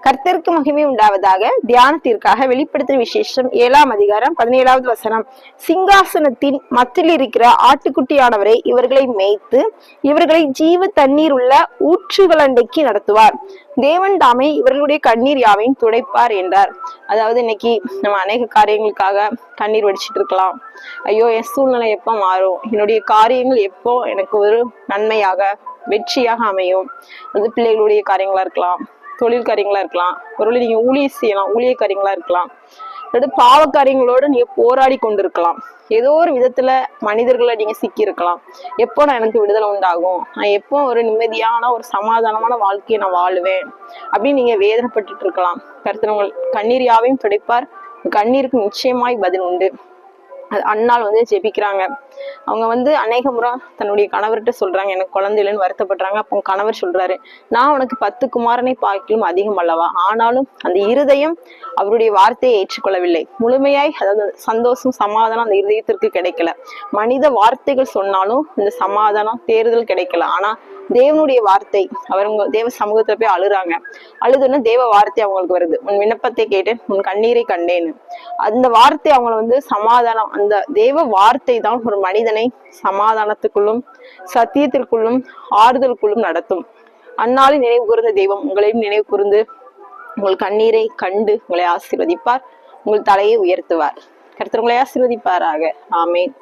கர்த்தருக்கு மகிமை உண்டாவதாக. தியானத்திற்காக வெளிப்படுத்தும் விசேஷம் 7ஆம் அதிகாரம் 17வது வசனம். சிங்காசனத்தின் மத்தியில் இருக்கிற ஆட்டுக்குட்டியானவரை இவர்களை மேய்த்து இவர்களை ஜீவ தண்ணீர் உள்ள ஊற்றுகளண்டைக்கு நடத்துவார். தேவன் தாமே இவர்களுடைய கண்ணீர் யாவையும் துடைப்பார் என்றார். அதாவது இன்னைக்கு நம்ம அநேக காரியங்களுக்காக கண்ணீர் வடிச்சிட்டு இருக்கலாம். ஐயோ, என் சூழ்நிலை எப்போ மாறும், என்னுடைய காரியங்கள் எப்போ எனக்கு ஒரு நன்மையாக வெற்றியாக அமையும். அது பிள்ளைகளுடைய காரியங்களா இருக்கலாம், தொழில் காரியங்களா இருக்கலாம், ஒருவேளை நீங்க ஊழியம் செய்யலாம், ஊழிய காரியங்களா இருக்கலாம், அதாவது பாவ காரியங்களோடு நீங்க போராடி கொண்டிருக்கலாம். ஏதோ ஒரு விதத்துல மனிதர்களை நீங்க சிக்கி இருக்கலாம். எப்போ நான் எனக்கு விடுதலை உண்டாகும், நான் எப்போ ஒரு நிம்மதியான ஒரு சமாதானமான வாழ்க்கையை நான் வாழுவேன் அப்படின்னு நீங்க வேதனைப்பட்டு இருக்கலாம். கர்த்தர் உங்கள் கண்ணீர் யாவையும் துடைப்பார். கண்ணீருக்கு நிச்சயமாய் பதில் உண்டு. அண்ணாள் ஜெபிக்கிறாங்க. அவங்க அநேக முறை தன்னுடைய கணவர்கிட்ட சொல்றாங்க, எனக்கு குழந்தை இல்லைன்னு வருத்தப்படுறாங்க. அப்போ கணவர் சொல்றாரு, நான் உனக்கு 10 குமாரனை பார்க்கலும் அதிகம் அல்லவா? ஆனாலும் அந்த இருதயம் அவருடைய வார்த்தையை ஏற்றுக்கொள்ளவில்லை. முழுமையாய், அதாவது சந்தோஷம் சமாதானம் அந்த இருதயத்திற்கு கிடைக்கல. மனித வார்த்தைகள் சொன்னாலும் இந்த சமாதானம் தேறுதல் கிடைக்கல. ஆனா தேவனுடைய வார்த்தை, அவங்க தேவ சமூகத்துல போய் அழுறாங்க. அழுதுன்னு தேவ வார்த்தை அவங்களுக்கு வருது, உன் விண்ணப்பத்தை கேட்டேன், உன் கண்ணீரை கண்டேன்னு. அந்த வார்த்தை அவங்களை சமாதானம், அந்த தேவ வார்த்தை தான் ஒரு மனிதனை சமாதானத்துக்குள்ளும் சத்தியத்திற்குள்ளும் ஆறுதலுக்குள்ளும் நடத்தும். அந்நாளில் நினைவு கூர்ந்த தெய்வம் உங்களையும் நினைவு கூர்ந்து உங்கள் கண்ணீரை கண்டு உங்களை ஆசீர்வதிப்பார், உங்கள் தலையை உயர்த்துவார். கர்த்தர் உங்களை ஆசீர்வதிப்பாராக. ஆமென்.